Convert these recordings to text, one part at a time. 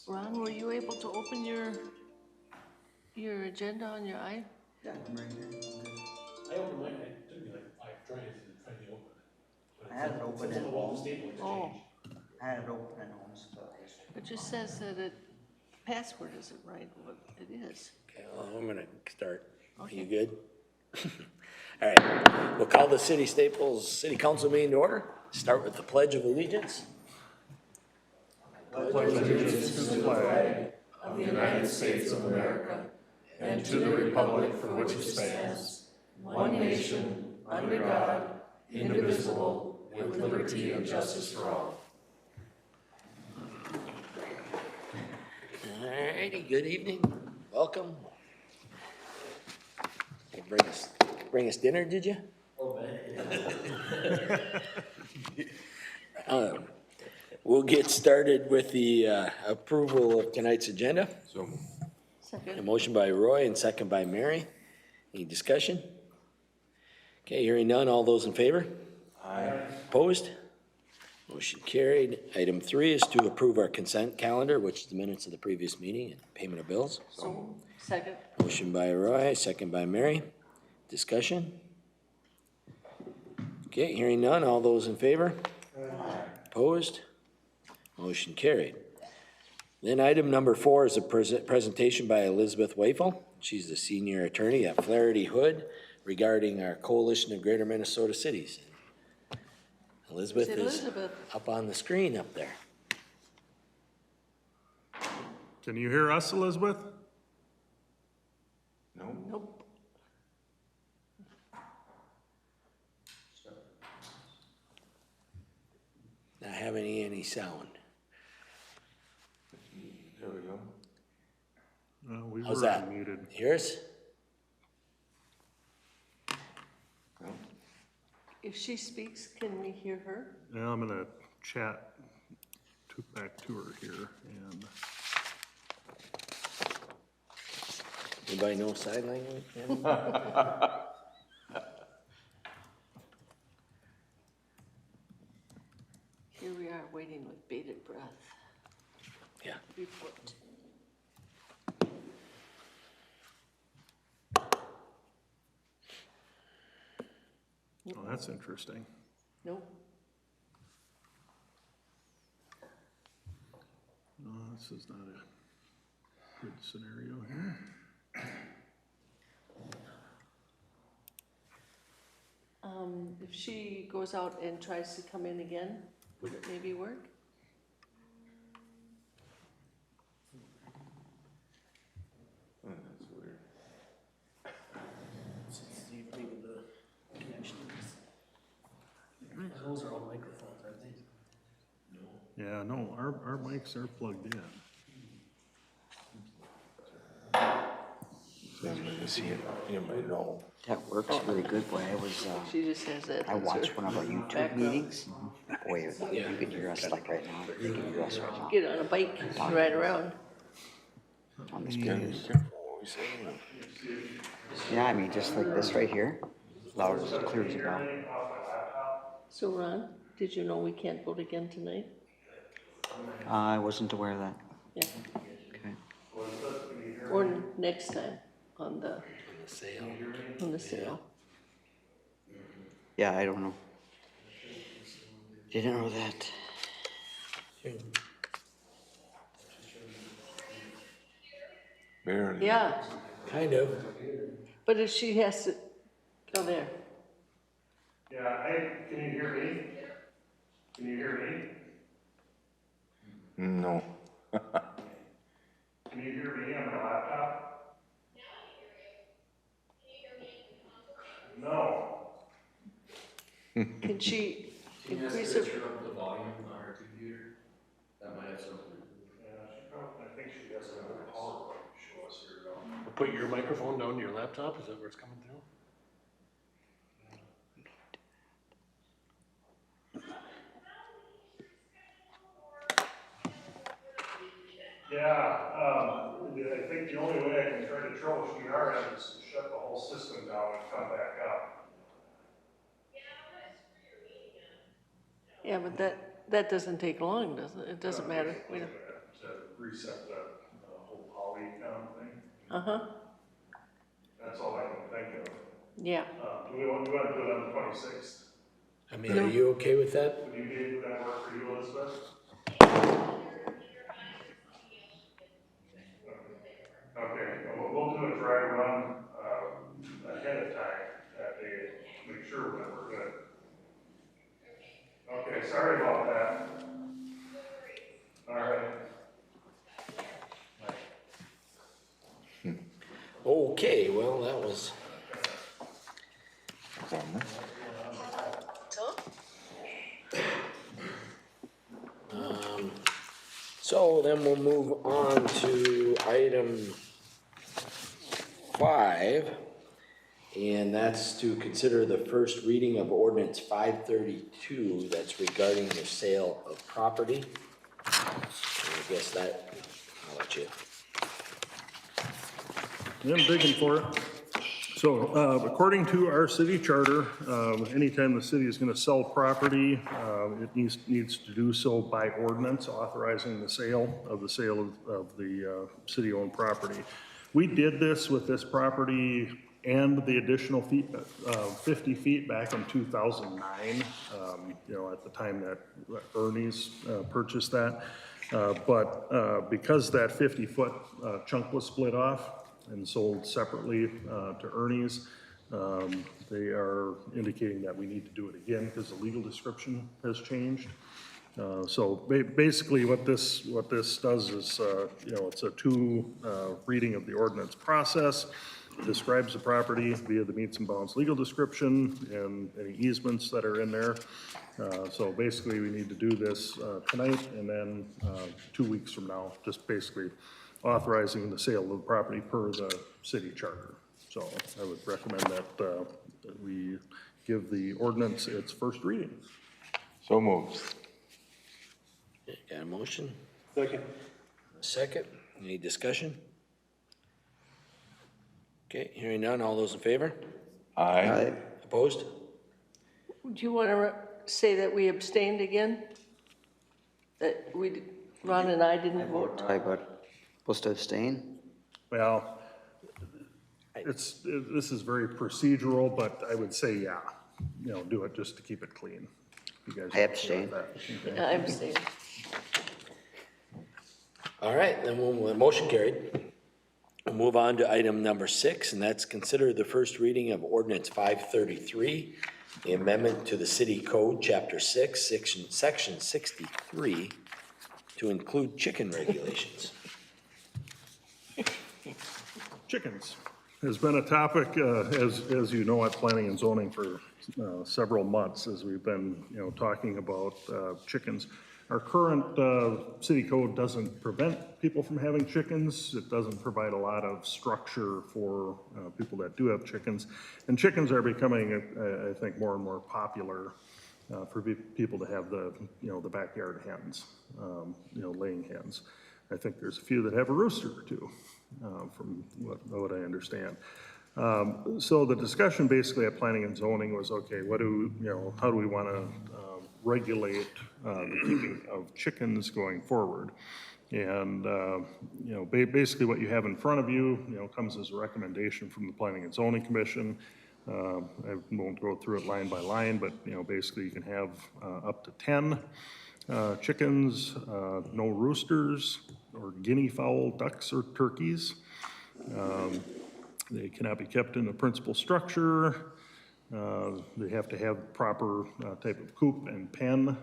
Ron, were you able to open your agenda on your eye? Yeah, I'm right here. I opened mine, it took me like 5 tries to finally open it. But I had it open says on at the wall, home. staple Oh, exchange. I had it open at home, so I just. it just says that the password isn't right, but it is. Okay, well, I'm gonna start. Are Okay. you good? All right, we'll call the City Staples City Council meeting to order. Start with the Pledge of Allegiance. I pledge allegiance to the flag of the United States of America and to the republic for which it stands, one nation, under God, indivisible, with liberty and justice for all. All righty, good evening, welcome. You bring us dinner, did you? We'll get started with the approval of tonight's agenda. A Second. motion by Roy and second by Mary. Any discussion? Okay, hearing none, all those in favor? Aye. Opposed? Motion carried. Item 3 is to approve our consent calendar, which is the minutes of the previous meeting and payment of bills. So, second. Motion by Roy, second by Mary. Discussion? Okay, hearing none, all those in favor? Aye. Opposed? Motion carried. Then item number 4 is a presentation by Elizabeth Wafel. She's the senior attorney at Flaherty Hood regarding our Coalition of Greater Minnesota Cities. Elizabeth is up on the screen up there. Can you hear us, Elizabeth? Nope. Not having any sound. There we go. We How's were that? unmuted. Hear us? If she speaks, can we hear her? Now I'm gonna chat back to her here and. Anybody know sign language? Here we are waiting with bated breath. Yeah. Report. Oh, that's interesting. Nope. No, this is not a good scenario here. If she goes out and tries to come in again, would it maybe work? That's weird. Those are all microphones, aren't they? Yeah, no, our mics are plugged in. You might know. That works really good. Boy, She just has that. I watched one of our YouTube background. meetings. Boy, you can hear us like right now. You can hear us right now. Get on a bike, and ride around. On the Be screen. careful what we say. Yeah, I mean, just like this right here, loud as clear as a bell. So Ron, did you know we can't vote again tonight? I wasn't aware of that. Yeah. Okay. Or next time on the Sale. sale. Yeah, I don't know. Didn't know that. Barely. Yeah, Kind of. but if she has to, oh, there. Yeah, can you hear me? Can you hear me? No. Can you hear me on my laptop? Now I can hear you. Can you hear me in the console? No. Can she increase She it? has to turn up the volume on her computer. That might have something. I think she has another PowerPoint to show us here though. Put your microphone down to your laptop, is that where it's coming through? Yeah, I think the only way I can try to troubleshoot our end is to shut the whole system down and come back up. Yeah, but that doesn't take long, does it? It doesn't matter. We don't. reset the whole poly kind of thing. Uh-huh, That's all I can think of. yeah. Do we want to do it on the 26th? I mean, are you okay with that? Would that work for you, Elizabeth? Okay, well, we'll do a dry run ahead of time that day, to make sure that we're good. Okay, sorry about that. All right. Okay, well, that was, so then we'll move on to item 5. And that's to consider the first reading of ordinance 532, that's regarding the sale of property. And I guess that, I'll let you. Yeah, I'm digging for it. So, according to our city charter, anytime the city is gonna sell property, it needs to do so by ordinance authorizing the sale of the city-owned property. We did this with this property and the additional 50 feet back in 2009, at the time that Ernie's purchased that. But because that 50-foot chunk was split off and sold separately to Ernie's, they are indicating that we need to do it again because the legal description has changed. So basically what this does is, it's a reading of the ordinance process. It describes the property via the meets and bounds legal description and any easements that are in there. So basically we need to do this tonight and then 2 weeks from now, just basically authorizing the sale of the property per the city charter. So I would recommend that we give the ordinance its first reading. So moved. Got a motion? Second. Second, any discussion? Okay, hearing none, all those in favor? Aye. Opposed? Do you want to say that we abstained again? That Ron and I didn't vote? Aye, but supposed to abstain? Well, this is very procedural, but I would say, yeah, do it just to keep it clean. You guys I abstain. Yeah, I abstained. All right, then motion carried. We'll move on to item number 6, and that's consider the first reading of ordinance 533, the amendment to the city code, chapter 6, section 63, to include chicken regulations. Chickens has been a topic, as you know, at planning and zoning for several months as we've been, talking about chickens. Our current city code doesn't prevent people from having chickens. It doesn't provide a lot of structure for people that do have chickens. And chickens are becoming, I think, more and more popular for people to have the backyard hens, laying hens. I think there's a few that have a rooster or two, from what I understand. So the discussion basically at planning and zoning was, okay, how do we want to regulate the keeping of chickens going forward? And, basically what you have in front of you, comes as a recommendation from the Planning and Zoning Commission. I won't go through it line by line, but, basically you can have up to 10 chickens, no roosters or guinea fowl, ducks or turkeys. They cannot be kept in a principal structure. They have to have proper type of coop and pen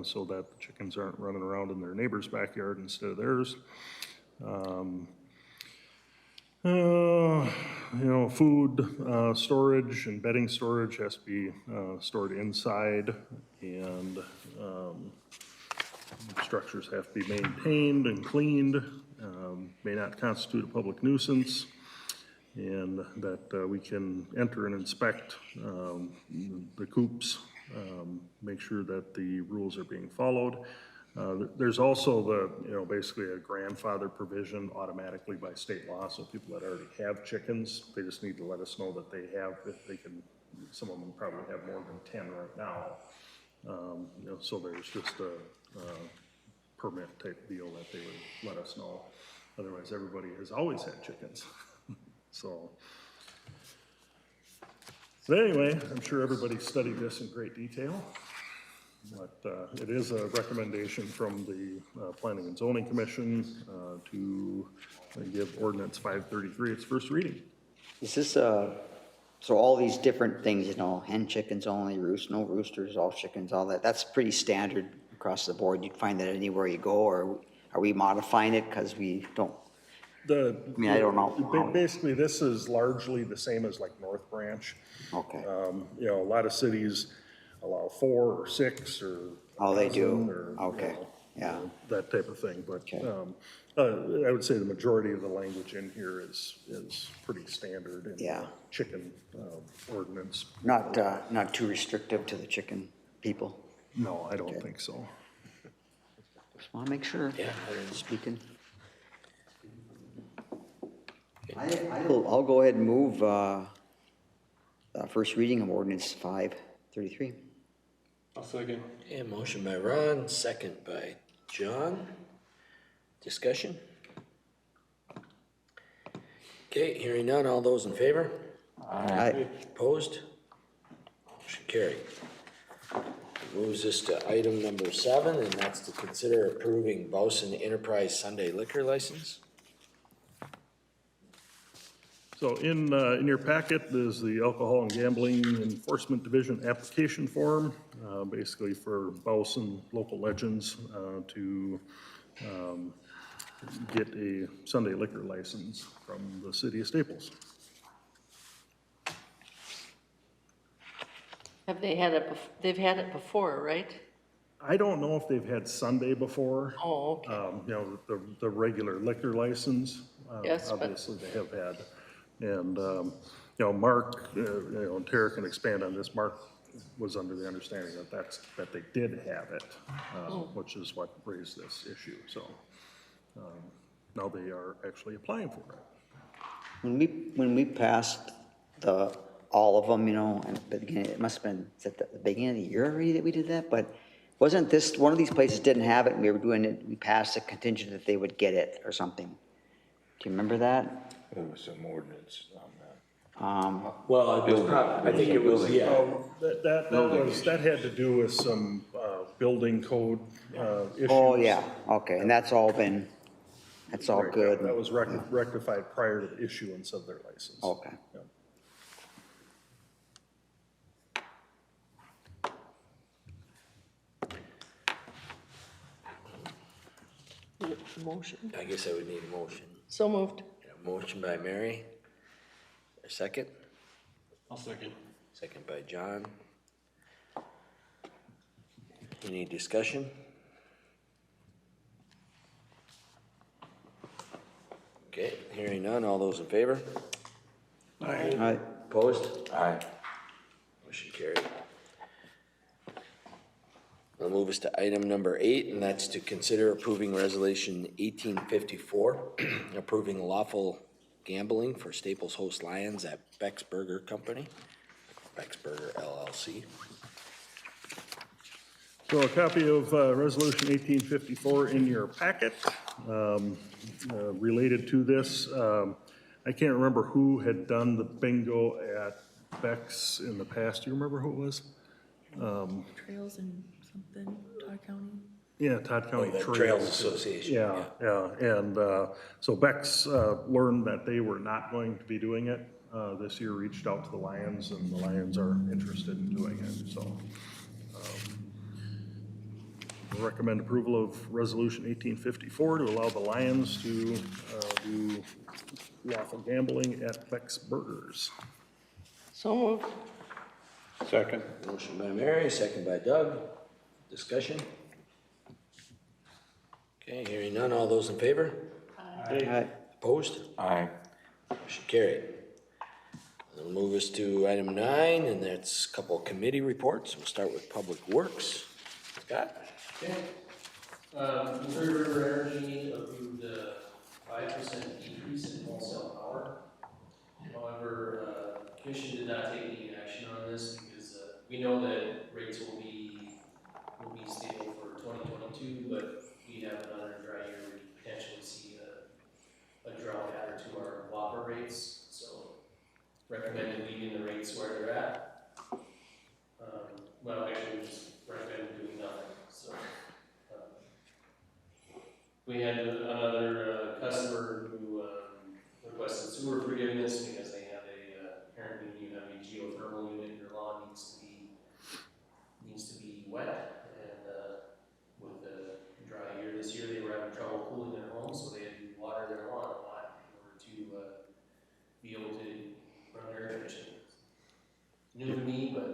so that the chickens aren't running around in their neighbor's backyard instead of theirs. Food storage and bedding storage has to be stored inside, and structures have to be maintained and cleaned, may not constitute a public nuisance, and that we can enter and inspect the coops, make sure that the rules are being followed. There's also basically a grandfather provision automatically by state law, so people that already have chickens, they just need to let us know that they have, if they can, some of them probably have more than 10 right now. So there's just permit type deal that they would let us know. Otherwise, everybody has always had chickens. So anyway, I'm sure everybody studied this in great detail. But it is a recommendation from the Planning and Zoning Commission to give ordinance 533 its first reading. Is this, so all these different things, you know, hen chickens only, no roosters, all chickens, all that, that's pretty standard across the board. You'd find that anywhere you go, or are we modifying it because we don't? I mean, I don't know. Basically, this is largely the same as like North Branch. Okay. You know, a lot of cities allow 4 or 6 or. Oh, they do? Or, Okay, you know, yeah. that type of thing, but, Okay. I would say the majority of the language in here is pretty standard in Yeah. chicken, ordinance. Not too restrictive to the chicken people? No, I don't Okay. think so. Just want to make sure. Yeah. Speaking. I'll go ahead and move, first reading of ordinance 533. I'll second. Okay, motion by Ron, second by John. Discussion? Okay, hearing none, all those in favor? Aye. Opposed? Motion carried. Moves us to item number 7, and that's to consider approving Bowson Enterprise Sunday liquor license. So in your packet is the Alcohol and Gambling Enforcement Division application form, basically for Bowson local legends to get a Sunday liquor license from the city of Staples. Have they had it, they've had it before, right? I don't know if they've had Sunday before. Oh, okay. You know, the regular liquor license. Yes, but- Obviously, they have had. And, you know, Mark, you know, and Tara can expand on this. Mark was under the understanding that they did have it, which is what raised this issue. So now they are actually applying for it. When we passed all of them, you know, at the beginning, it must have been, is it the beginning of the year already that we did that? But wasn't this, one of these places didn't have it, and we were doing it, we passed a contingent that they would get it or something. Do you remember that? There was some ordinance on that. Well, it was I think it was, yeah. That had to do with some building code issues. Oh, yeah, okay, and that's all been, that's all good. That was rectified prior to the issuance of their license. Okay. Yeah. Motion. I guess I would need a motion. So moved. A motion by Mary. A second? I'll second. Second by John. Any discussion? Okay, hearing none, all those in favor? All right, Opposed? Aye. Motion carried. We'll move us to item number 8, and that's to consider approving resolution 1854, approving lawful gambling for Staples Host Lions at Beck's Burger Company, Beck's Burger LLC. So a copy of Resolution 1854 in your packet. Related to this, I can't remember who had done the bingo at Beck's in the past. Do you remember who it was? Trails and something, Todd County. Yeah, Todd County The Trails. Trails Association. Yeah. And so Beck's learned that they were not going to be doing it this year, reached out to the Lions, and the Lions are interested in doing it. So recommend approval of Resolution 1854 to allow the Lions to do lawful gambling at Beck's Burgers. So moved. Second. Motion by Mary, second by Doug. Discussion? Okay, hearing none, all those in favor? all right. Opposed? Aye. Motion carried. We'll move us to item 9, and that's a couple committee reports. We'll start with Public Works. Scott? Okay. Missouri River Energy approved a 5% decrease in wholesale power. However, the commission did not take any action on this because we know that rates will be stable for 2022, but we we have another dry year, we could potentially see a drought added to our water rates, so recommended leaving the rates where they're at. Well, actually, we just recommend doing nothing, so. We had another customer who requested sewer forgiveness because they have apparently you have a geothermal unit in your lawn needs to be wet, and with the dry year this year, they were having trouble cooling their home, so they had to water their lawn a lot in order to be able to run their air conditioning. New to me, but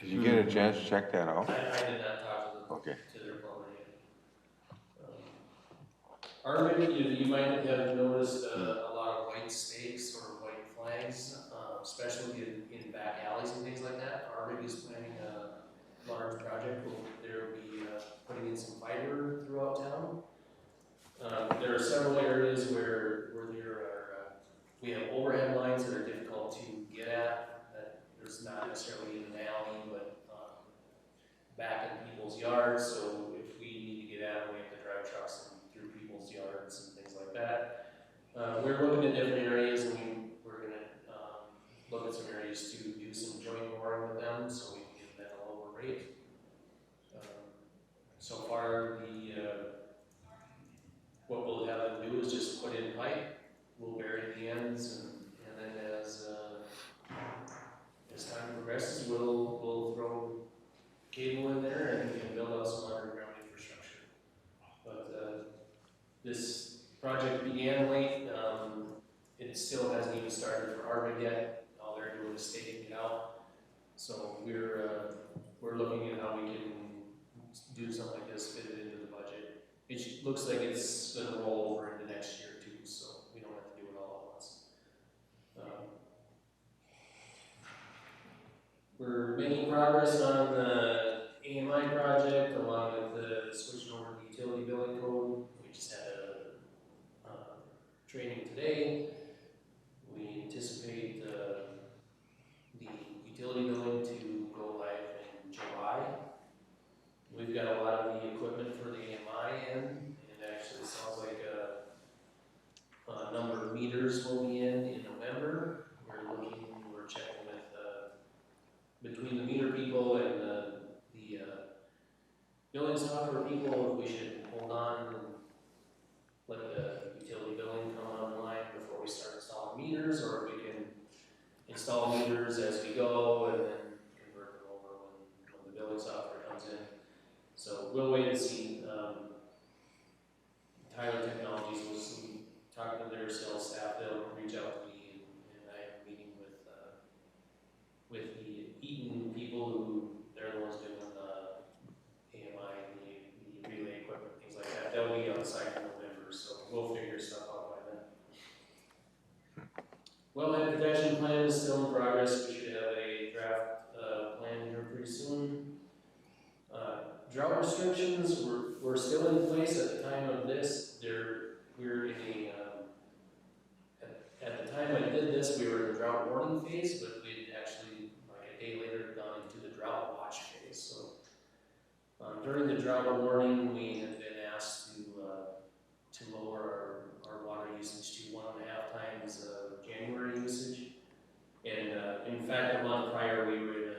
Did you get a chance to check that out? I did not talk to them. Okay. To their plumber yet. Arvin, you might have noticed a lot of white stakes or white flags, especially in back alleys and things like that. Arvin is planning a large project where they'll be putting in some fiber throughout town. There are several areas where there are, we have overhead lines that are difficult to get at, that there's not necessarily in an alley, but back in people's yards, so if we need to get at them, we have to drive trucks through people's yards and things like that. We're looking at different areas, and we're gonna look at some areas to do some joint boring with them, so we can get that a lower rate. So far, what we'll have them do is just put in pipe, we'll bury the ends, and then as time progresses, we'll throw cable in there and build out some underground infrastructure. But this project began late. It still hasn't even started for Arvin yet. All they're doing is staking it out. So we're looking at how we can do something like this, fit it into the budget. It looks like it's going to roll over into next year too, so we don't have to do it all at once. We're making progress on the AMI project along with the switching over to the utility billing code. We just had a training today. We anticipate the utility billing to go live in July. We've got a lot of the equipment for the AMI in, and actually it sounds like a number of meters will be in November. We're checking with between the meter people and the billing software people, we should hold on and let the utility billing come online before we start installing meters, or if we can install meters as we go and then convert them over when the billing software comes in. So we'll wait and see. Tyler Technologies was talking to their sales staff. They'll reach out to me, and I have a meeting with the Eaton people who they're the ones doing the AMI, the relay equipment, things like that. They'll be on site in November, so we'll figure stuff out by then. Wellhead protection plan is still in progress. We should have a draft plan here pretty soon. Drought restrictions were still in place at the time of this. We're in a at the time I did this, we were in a drought warning phase, but we'd actually, like a day later, gone into the drought watch phase. So during the drought warning, we had been asked to lower our water usage to 1.5 times January usage. And in fact, a month prior, we were in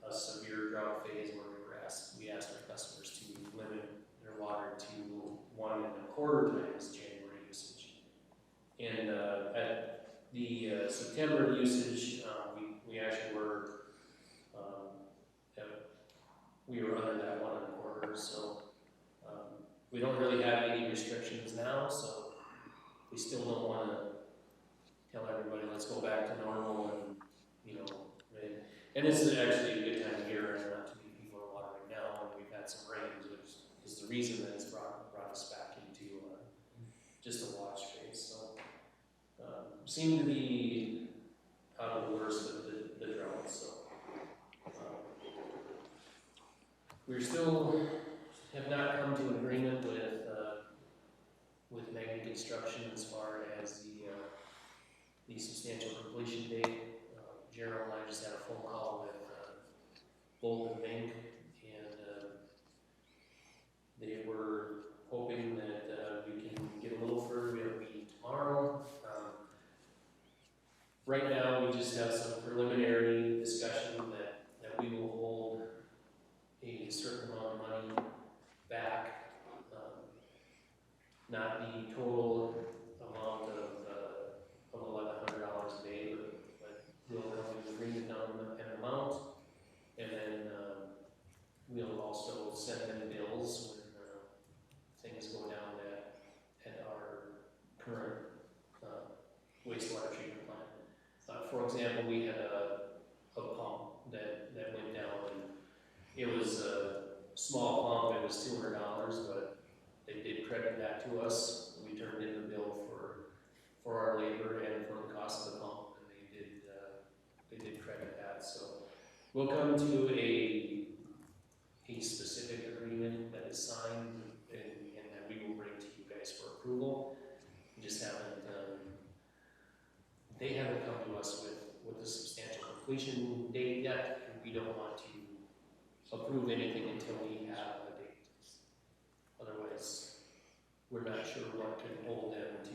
a severe drought phase where we asked our customers to limit their water to 1.25 times January usage. And at the September usage, we actually were we were under that 1.25. So we don't really have any restrictions now. So we still don't want to tell everybody let's go back to normal, and and this is actually a good time of year, and not too many people are watering now, and we've had some rains, which is the reason that it's brought us back into just a watch phase. So seem to be out of the worst of the drought. So we still have not come to an agreement with Magnet Construction as far as the substantial completion date. Gerald and I just had a phone call with Bolton Bank, and they were hoping a certain amount of money back, not the total amount of $1,100 a day, but we'll come to an agreement on an amount, and then we'll also send them bills when things go down at our current wastewater treatment plant. For example, we had a pump that went down, and it was a small pump. It was $200, but they did credit that to us. We turned in the bill for our labor and for the cost of the pump, and they did credit that. So we'll come to a specific agreement that is signed and that we will bring to you guys for approval. We just haven't, they haven't come to us with a substantial completion date yet, and we don't want to approve anything until we have a date. Otherwise, we're not sure what can hold them to,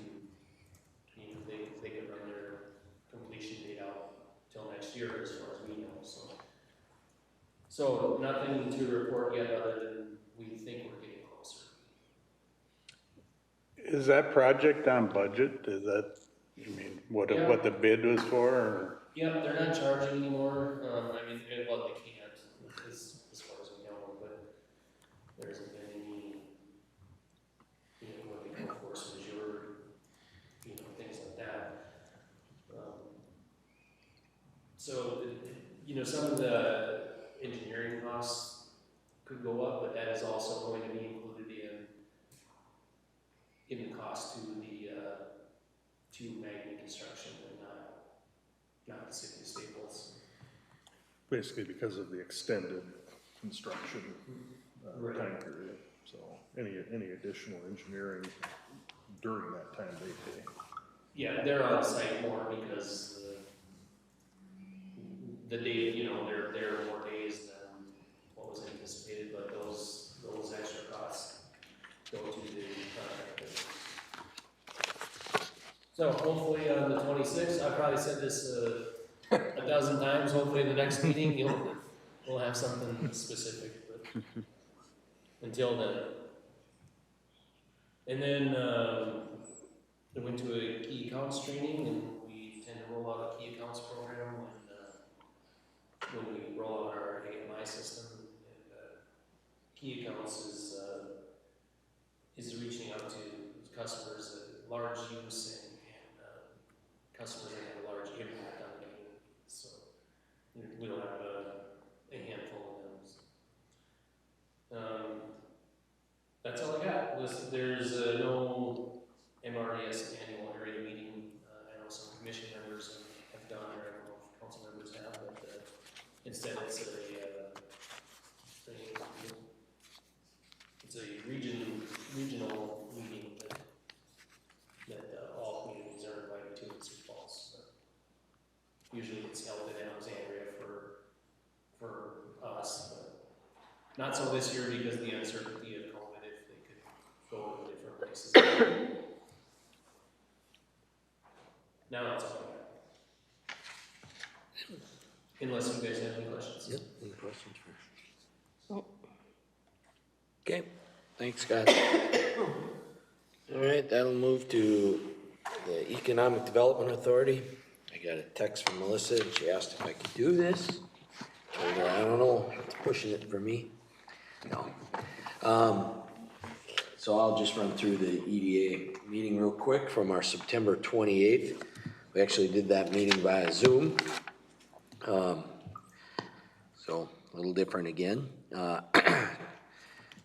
they could run their completion date out till next year as far as we know, So nothing to report yet other than we think we're getting closer. Is that project on budget? Is that, what the bid was for, or? Yeah, they're not charging anymore. They can't, as far as we know, but there hasn't been any, what they call force majeure, things like that. Some of the engineering costs could go up, but that is also going to be included in the cost to Magnet Construction and not the city of Staples. Basically because of the extended construction Right. time period, so any additional engineering during that time they pay. Yeah, they're on site more because the day, there are more days than what was anticipated, but those extra costs go to the contractor. So hopefully on the 26th, I probably said this a dozen times, hopefully in the next meeting, we'll have something specific, but until then. And then I went to a key accounts training, and we tend to roll out a key accounts program when we roll out our AMI system. And key accounts is reaching out to customers at large use and customers that have a large impact on the community. So we don't have a handful of them. That's all I got. There's no MRES annual area meeting. I know some commission members have done, or I don't know if council members have, but instead it's a regional meeting that all communities are invited to in Sioux Falls. Usually it's held in Alexandria for us, but not so this year because of the uncertainty of COVID, if they could go to different places. Now that's all I got. Unless you guys have any questions. Yep, any questions for? Oh. Okay, thanks, Scott. All right, that'll move to the Economic Development Authority. I got a text from Melissa, and she asked if I could do this. Told her, I don't know, it's pushing it for me. No. So I'll just run through the EDA meeting real quick from our September 28th. We actually did that meeting via Zoom. So a little different again.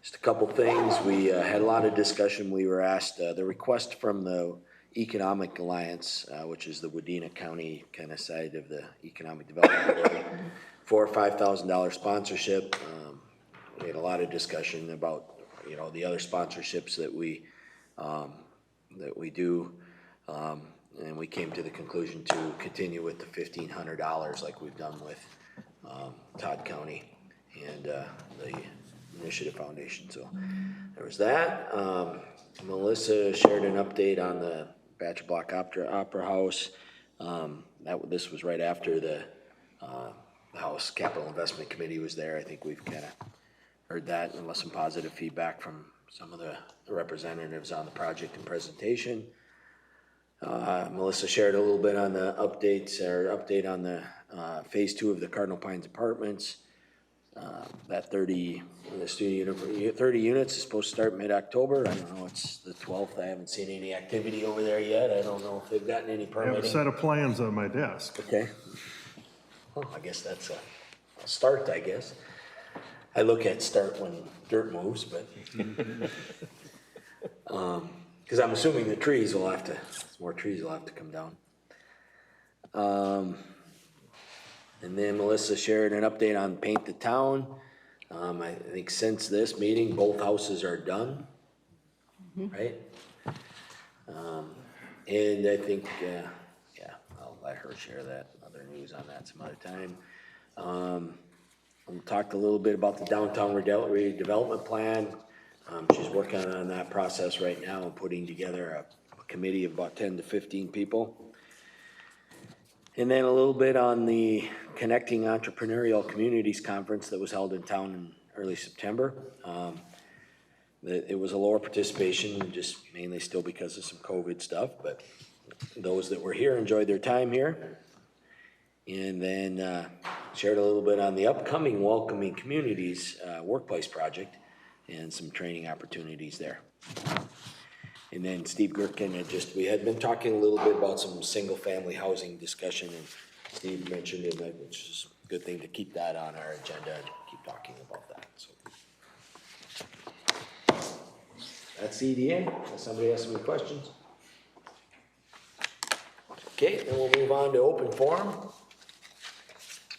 Just a couple things. We had a lot of discussion. We were asked the request from the Economic Alliance, which is the Wadena County kind of side of the Economic Development, for $5,000 sponsorship. We had a lot of discussion about the other sponsorships that we do, and we came to the conclusion to continue with the $1,500 like we've done with Todd County and the Initiative Foundation. So there was that. Melissa shared an update on the Batcher Block Opera House. This was right after the House Capital Investment Committee was there. I think we've kind of heard that, and some positive feedback from some of the representatives on the project and presentation. Melissa shared a little bit on the update on the phase 2 of the Cardinal Pines Apartments. That 30 units is supposed to start mid-October. I don't know, it's the 12th. I haven't seen any activity over there yet. I don't know if they've gotten any I have a permitting. set of plans on my desk. Okay. Well, I guess that's a start, I guess. I look at start when dirt moves, but. Cause I'm assuming the trees will have to, more trees will have to come down. And then Melissa shared an update on Paint the Town. I think since this meeting, both houses are done, right? And I think, yeah, I'll let her share that other news on that some other time. We talked a little bit about the downtown redevelopment plan. She's working on that process right now and putting together a committee of about 10 to 15 people. And then a little bit on the Connecting Entrepreneurial Communities Conference that was held in town in early September. It was a lower participation, just mainly still because of some COVID stuff, but those that were here enjoyed their time here. And then shared a little bit on the upcoming Welcoming Communities workplace project and some training opportunities there. And then Steve Gherkin we had been talking a little bit about some single-family housing discussion, and Steve mentioned it, which is a good thing to keep that on our agenda and keep talking about that, so. That's EDA, unless somebody has any questions. Okay, then we'll move on to open forum.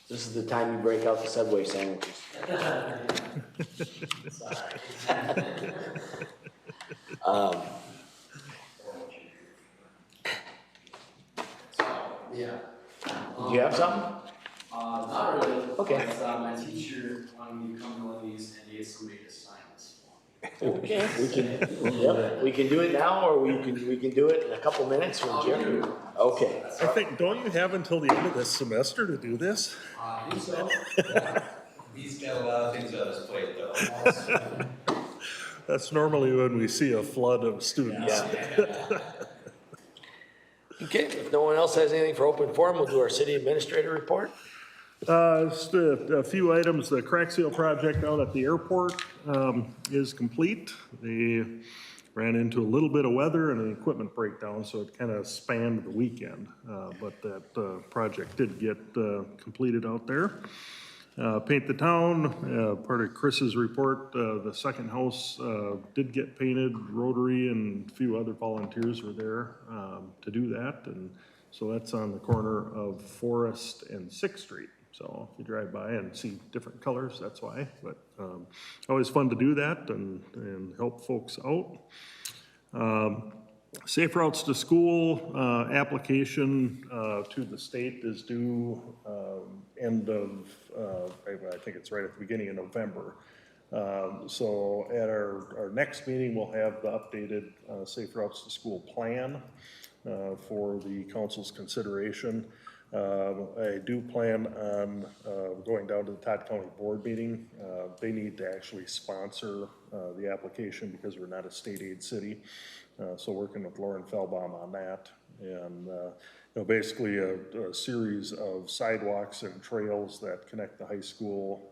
This is the time you break out the Subway sandwiches. Yeah. Do you have something? Not really. Okay. But, my teacher wanted me to come to one of these and he has somebody to sign this for. Okay, we can do it now, or we can do it in a couple minutes when Jerry. Okay. I think, don't you have until the end of this semester to do this? I think so. He's got a lot of things on his plate though. That's normally when we see a flood of students. Okay, if no one else has anything for open forum, we'll do our city administrator report. Just a few items. The crack seal project out at the airport is complete. They ran into a little bit of weather and an equipment breakdown, so it kind of spanned the weekend. But that project did get completed out there. Paint the Town, part of Chris's report, the second house did get painted. Rotary and a few other volunteers were there to do that. And so that's on the corner of Forest and 6th Street. So if you drive by and see different colors, that's why. But always fun to do that and help folks out. Safe Routes to School application to the state is due end of, I think it's right at the beginning of November. So at our next meeting, we'll have the updated Safe Routes to School plan for the council's consideration. I do plan on going down to the Todd County Board meeting. They need to actually sponsor the application because we're not a state aid city. So working with Lauren Feldbaum on that, and basically a series of sidewalks and trails that connect the high school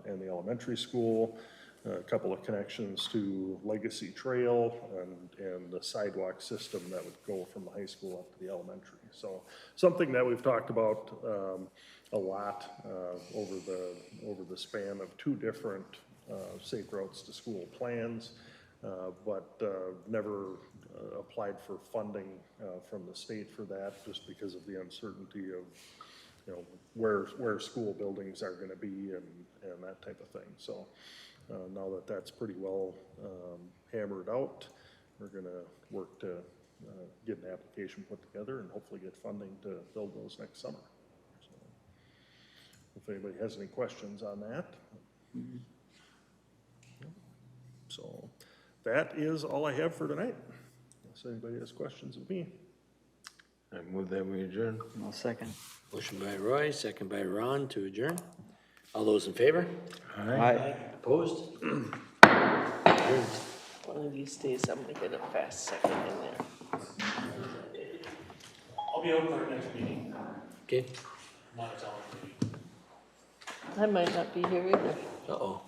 and the elementary school, a couple of connections to Legacy Trail, and the sidewalk system that would go from the high school up to the elementary. So something that we've talked about a lot over the span of 2 different Safe Routes to School plans. But never applied for funding from the state for that, just because of the uncertainty of where school buildings are going to be and that type of thing. So now that that's pretty well hammered out, we're going to work to get an application put together and hopefully get funding to build those next summer. So if anybody has any questions on that. So that is all I have for tonight. Unless anybody has questions of me. I move that we adjourn. I'll second. Motion by Roy, second by Ron to adjourn. All those in favor? Aye. Opposed? One of these days, I'm gonna get a fast second in there. I'll be out for our next meeting, Okay. not a telling meeting. I might not be here either. Uh-oh.